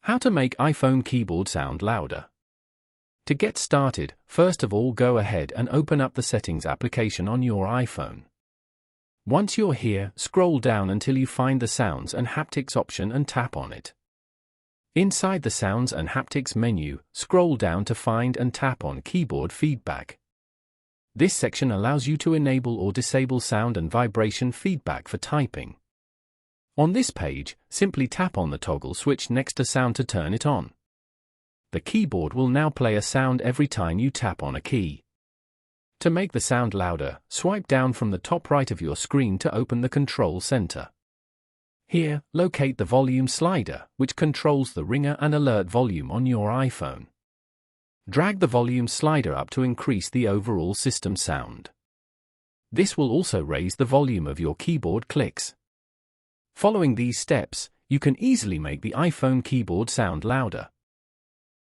How to make iPhone keyboard sound louder. To get started, first of all go ahead and open up the Settings application on your iPhone. Once you're here, scroll down until you find the Sounds and Haptics option and tap on it. Inside the Sounds and Haptics menu, scroll down to find and tap on Keyboard Feedback. This section allows you to enable or disable sound and vibration feedback for typing. On this page, simply tap on the toggle switch next to Sound to turn it on. The keyboard will now play a sound every time you tap on a key. To make the sound louder, swipe down from the top right of your screen to open the control center. Here, locate the volume slider, which controls the ringer and alert volume on your iPhone. Drag the volume slider up to increase the overall system sound. This will also raise the volume of your keyboard clicks. Following these steps, you can easily make the iPhone keyboard sound louder.